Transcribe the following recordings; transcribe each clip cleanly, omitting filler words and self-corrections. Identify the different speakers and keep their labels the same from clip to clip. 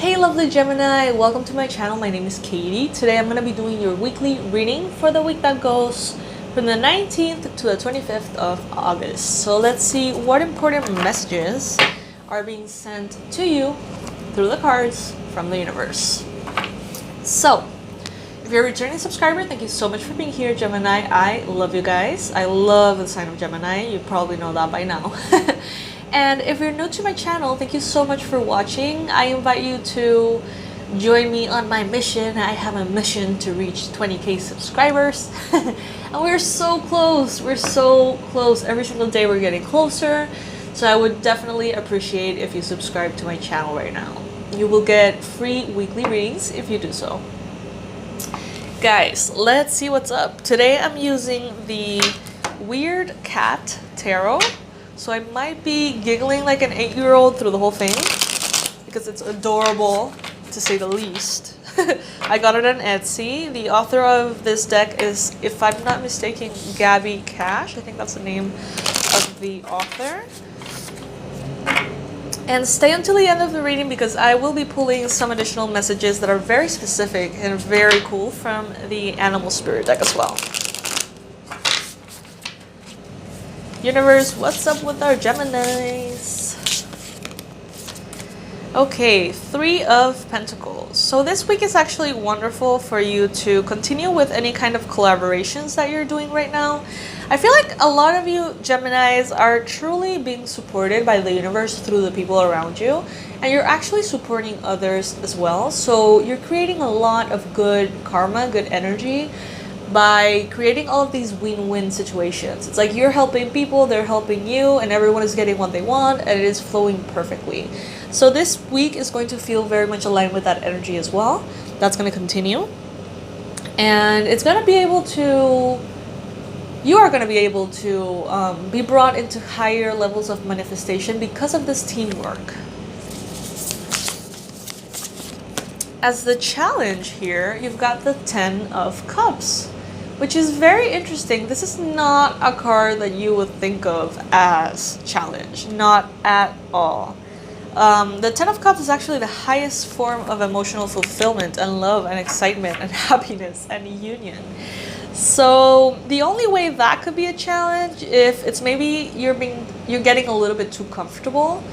Speaker 1: Hey lovely Gemini, welcome to my channel. My name is Katie. Today I'm going to be doing your weekly reading for the week that goes from the 19th to the 25th of August. So let's see what important messages are being sent to you through the cards from the universe. So, if you're a returning subscriber, thank you so much for being here, Gemini. I love you guys. I love the sign of Gemini. You probably know that by now. And if you're new to my channel, thank you so much for watching. I invite you to join me on my mission. I have a mission to reach 20k subscribers. And we're so close. We're so close. Every single day we're getting closer. So I would definitely appreciate if you subscribe to my channel right now. You will get free weekly readings if you do so. Guys, let's see what's up. Today I'm using the Weird Cat Tarot. So I might be giggling like an 8-year-old through the whole thing because it's adorable, to say the least. I got it on Etsy. The author of this deck is, if I'm not mistaken, Gabby Cash. I think that's the name of the author. And stay until the end of the reading because I will be pulling some additional messages that are very specific and very cool from the Animal Spirit deck as well. Universe, what's up with our Geminis? Okay, Three of Pentacles. So this week is actually wonderful for you to continue with any kind of collaborations that you're doing right now. I feel like a lot of you Geminis are truly being supported by the universe through the people around you, and you're actually supporting others as well. So you're creating a lot of good karma, good energy, by creating all of these win-win situations. It's like you're helping people, they're helping you, and everyone is getting what they want, and it is flowing perfectly. So this week is going to feel very much aligned with that energy as well. That's going to continue. And it's going to be able to, you are going to be able to be brought into higher levels of manifestation because of this teamwork. As the challenge here, you've got the Ten of Cups, which is very interesting. This is not a card that you would think of as challenge, not at all. The Ten of Cups is actually the highest form of emotional fulfillment and love and excitement and happiness and union. So the only way that could be a challenge if it's maybe you're getting a little bit too comfortable.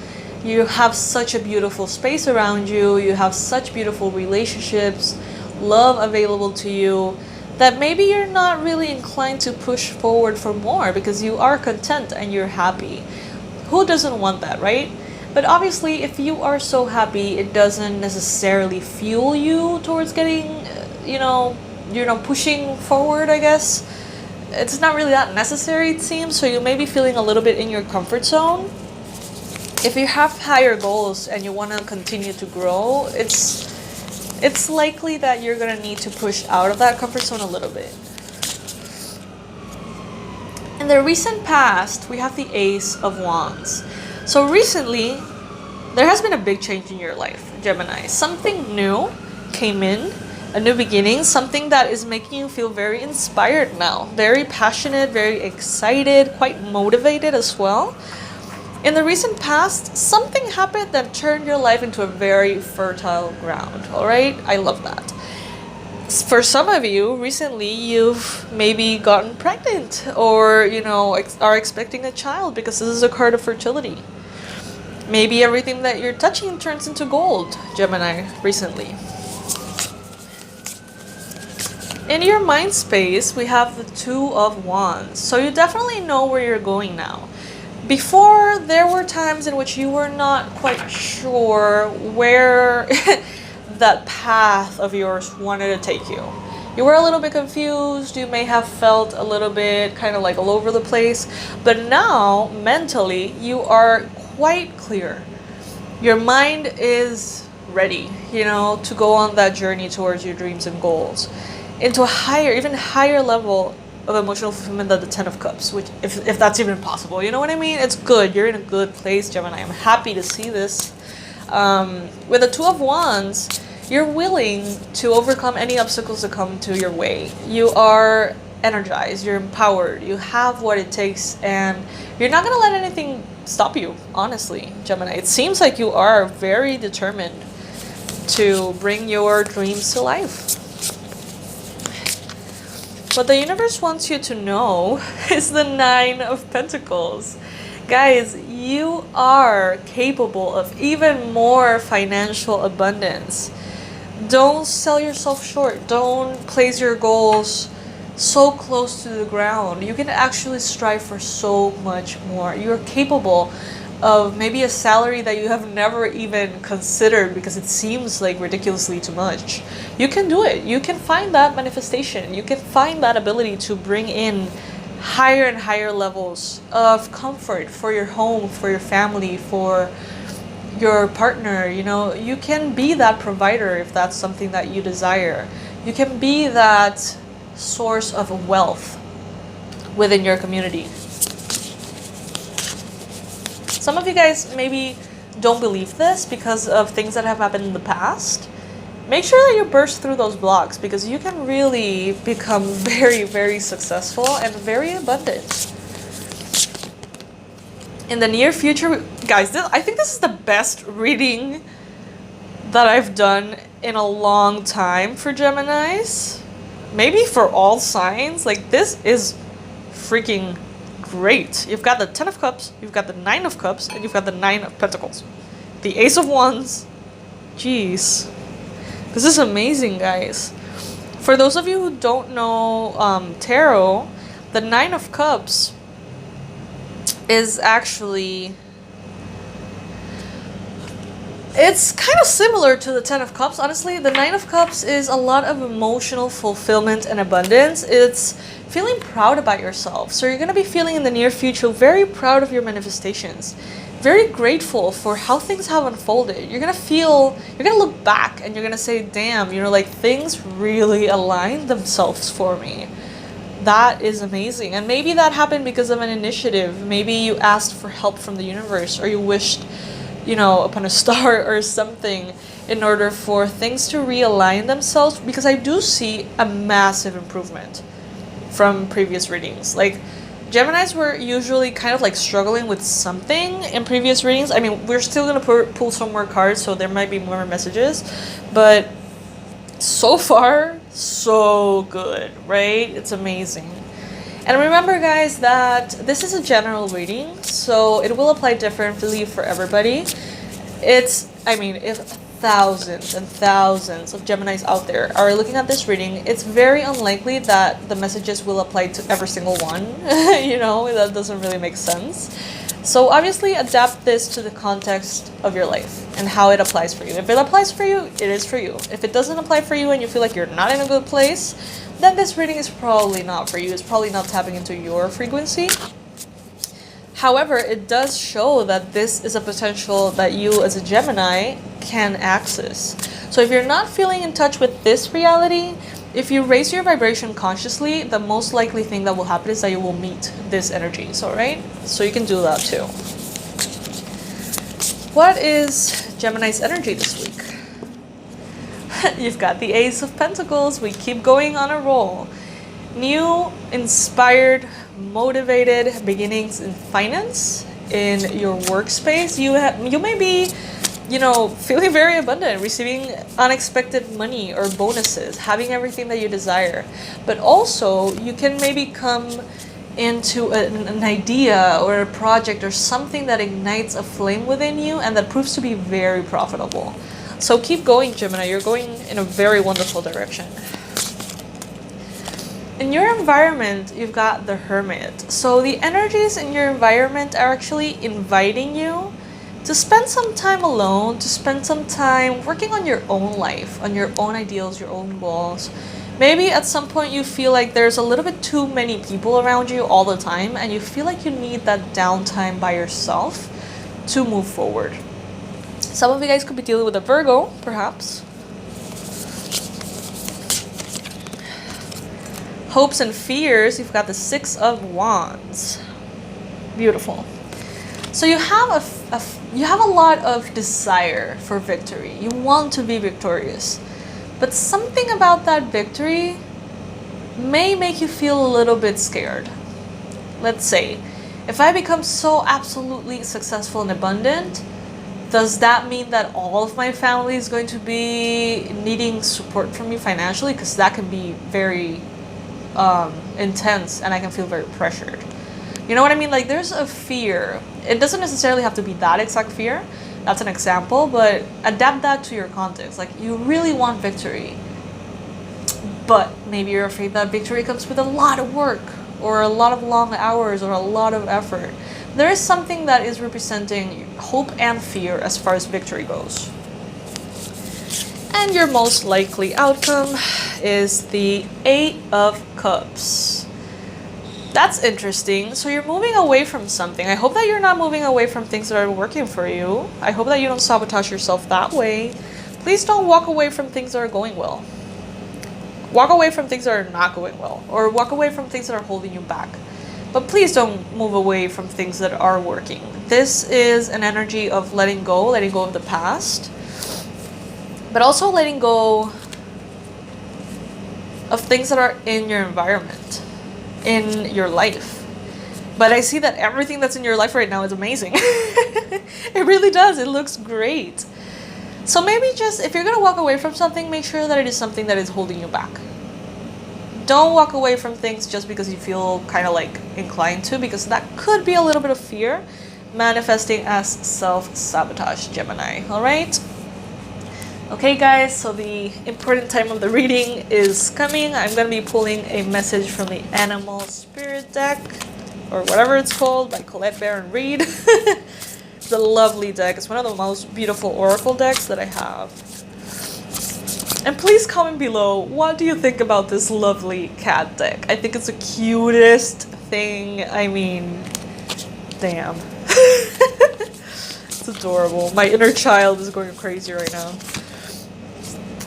Speaker 1: You have such a beautiful space around you, you have such beautiful relationships, love available to you, that maybe you're not really inclined to push forward for more because you are content and you're happy. Who doesn't want that, right? But obviously, if you are so happy, it doesn't necessarily fuel you towards getting, pushing forward, I guess. It's not really that necessary, it seems, so you may be feeling a little bit in your comfort zone. If you have higher goals and you want to continue to grow, it's likely that you're going to need to push out of that comfort zone a little bit. In the recent past, we have the Ace of Wands. So recently, there has been a big change in your life, Gemini. Something new came in, a new beginning, something that is making you feel very inspired now, very passionate, very excited, quite motivated as well. In the recent past, something happened that turned your life into a very fertile ground, all right? I love that. For some of you, recently, you've maybe gotten pregnant or, are expecting a child because this is a card of fertility. Maybe everything that you're touching turns into gold, Gemini, recently. In your mind space, we have the Two of Wands. So you definitely know where you're going now. Before, there were times in which you were not quite sure where that path of yours wanted to take you. You were a little bit confused, you may have felt a little bit kind of like all over the place, but now, mentally, you are quite clear. Your mind is ready, to go on that journey towards your dreams and goals, into a higher, even higher level of emotional fulfillment than the Ten of Cups, which if that's even possible, you know what I mean? It's good. You're in a good place, Gemini. I'm happy to see this. With the Two of Wands, you're willing to overcome any obstacles that come to your way. You are energized, you're empowered, you have what it takes, and you're not going to let anything stop you, honestly, Gemini. It seems like you are very determined to bring your dreams to life. What the universe wants you to know is the Nine of Pentacles. Guys, you are capable of even more financial abundance. Don't sell yourself short. Don't place your goals so close to the ground. You can actually strive for so much more. You're capable of maybe a salary that you have never even considered because it seems like ridiculously too much. You can do it. You can find that manifestation. You can find that ability to bring in higher and higher levels of comfort for your home, for your family, for your partner. You know, you can be that provider if that's something that you desire. You can be that source of wealth within your community. Some of you guys maybe don't believe this because of things that have happened in the past. Make sure that you burst through those blocks because you can really become very, very successful and very abundant. In the near future, guys, I think this is the best reading that I've done in a long time for Geminis. Maybe for all signs. Like, this is freaking great. You've got the Ten of Cups, you've got the Nine of Cups, and you've got the Nine of Pentacles. The Ace of Wands. Jeez. This is amazing, guys. For those of you who don't know tarot, the Nine of Cups is actually... it's kind of similar to the Ten of Cups, honestly. The Nine of Cups is a lot of emotional fulfillment and abundance. It's feeling proud about yourself. So you're going to be feeling in the near future very proud of your manifestations. Very grateful for how things have unfolded. You're going to look back and you're going to say, damn, you know, like things really aligned themselves for me. That is amazing. And maybe that happened because of an initiative. Maybe you asked for help from the universe, or you wished, you know, upon a star or something in order for things to realign themselves, because I do see a massive improvement from previous readings. Like, Geminis were usually kind of like struggling with something in previous readings. I mean, we're still going to pull some more cards, so there might be more messages, but so far, so good, right? It's amazing. And remember, guys, that this is a general reading, so it will apply differently for everybody. I mean, if thousands and thousands of Geminis out there are looking at this reading, it's very unlikely that the messages will apply to every single one. You know, that doesn't really make sense. So obviously adapt this to the context of your life and how it applies for you. If it applies for you, it is for you. If it doesn't apply for you and you feel like you're not in a good place, then this reading is probably not for you. It's probably not tapping into your frequency. However, it does show that this is a potential that you as a Gemini can access. So if you're not feeling in touch with this reality, if you raise your vibration consciously, the most likely thing that will happen is that you will meet this energy. So, right? So you can do that too. What is Gemini's energy this week? You've got the Ace of Pentacles. We keep going on a roll. New, inspired, motivated beginnings in finance, in your workspace. You may be, you know, feeling very abundant, receiving unexpected money or bonuses, having everything that you desire. But also, you can maybe come into an idea or a project or something that ignites a flame within you and that proves to be very profitable. So keep going, Gemini. You're going in a very wonderful direction. In your environment, you've got the Hermit. So the energies in your environment are actually inviting you to spend some time alone, to spend some time working on your own life, on your own ideals, your own goals. Maybe at some point you feel like there's a little bit too many people around you all the time and you feel like you need that downtime by yourself to move forward. Some of you guys could be dealing with a Virgo, perhaps. Hopes and fears, you've got the Six of Wands. Beautiful. So you have a lot of desire for victory. You want to be victorious. But something about that victory may make you feel a little bit scared. Let's say, if I become so absolutely successful and abundant, Does that mean that all of my family is going to be needing support from me financially? Because that can be very intense and I can feel very pressured. You know what I mean? Like, there's a fear. It doesn't necessarily have to be that exact fear. That's an example, but adapt that to your context. Like, you really want victory, but maybe you're afraid that victory comes with a lot of work or a lot of long hours or a lot of effort. There is something that is representing hope and fear as far as victory goes. And your most likely outcome is the 8 of Cups. That's interesting. So you're moving away from something. I hope that you're not moving away from things that are working for you. I hope that you don't sabotage yourself that way. Please don't walk away from things that are going well. Walk away from things that are not going well, or walk away from things that are holding you back. But please don't move away from things that are working. This is an energy of letting go of the past, but also letting go of things that are in your environment, in your life. But I see that everything that's in your life right now is amazing. It really does. It looks great. So maybe just, if you're going to walk away from something, make sure that it is something that is holding you back. Don't walk away from things just because you feel kind of like inclined to, because that could be a little bit of fear manifesting as self-sabotage, Gemini. All right? Okay, guys, so the important time of the reading is coming. I'm going to be pulling a message from the Animal Spirit deck, or whatever it's called, by Colette Baron Reed. It's a lovely deck. It's one of the most beautiful oracle decks that I have. And please comment below, what do you think about this lovely cat deck? I think it's the cutest thing. I mean, damn. It's adorable. My inner child is going crazy right now.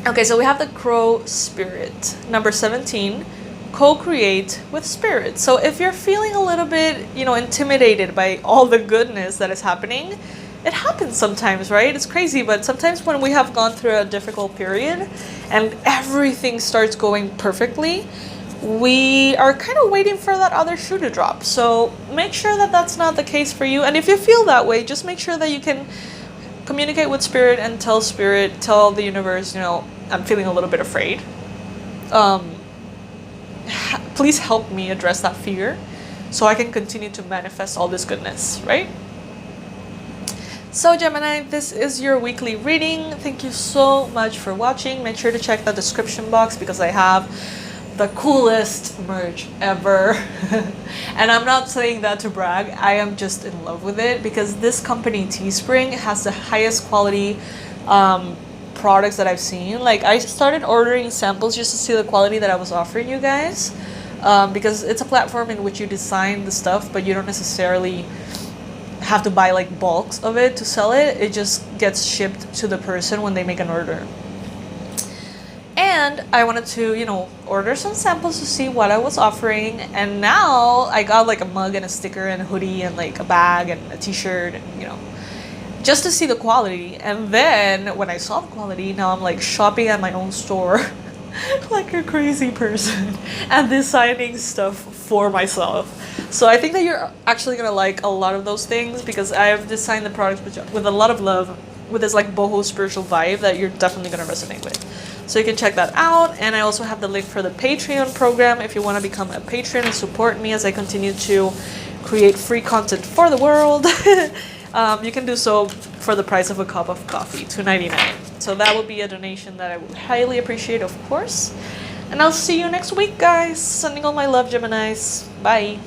Speaker 1: Okay, so we have the Crow Spirit. Number 17, co-create with spirit. So if you're feeling a little bit, intimidated by all the goodness that is happening, it happens sometimes, right? It's crazy, but sometimes when we have gone through a difficult period and everything starts going perfectly, we are kind of waiting for that other shoe to drop. So make sure that that's not the case for you. And if you feel that way, just make sure that you can communicate with spirit and tell the universe, I'm feeling a little bit afraid. Please help me address that fear so I can continue to manifest all this goodness, right? So Gemini, this is your weekly reading. Thank you so much for watching. Make sure to check the description box because I have the coolest merch ever. And I'm not saying that to brag. I am just in love with it because this company, Teespring, has the highest quality products that I've seen. Like, I started ordering samples just to see the quality that I was offering you guys, because it's a platform in which you design the stuff, but you don't necessarily have to buy like bulks of it to sell it. It just gets shipped to the person when they make an order. And I wanted to, order some samples to see what I was offering. And now I got like a mug and a sticker and a hoodie and like a bag and a t-shirt, and, just to see the quality. And then when I saw the quality, now I'm like shopping at my own store like a crazy person and designing stuff for myself. So I think that you're actually gonna like a lot of those things because I've designed the products with a lot of love, with this like boho spiritual vibe that you're definitely gonna resonate with. So you can check that out. And I also have the link for the Patreon program if you want to become a patron and support me as I continue to create free content for the world. You can do so for the price of a cup of coffee, $2.99. So that would be a donation that I would highly appreciate, of course. And I'll see you next week, guys. Sending all my love, Geminis. Bye.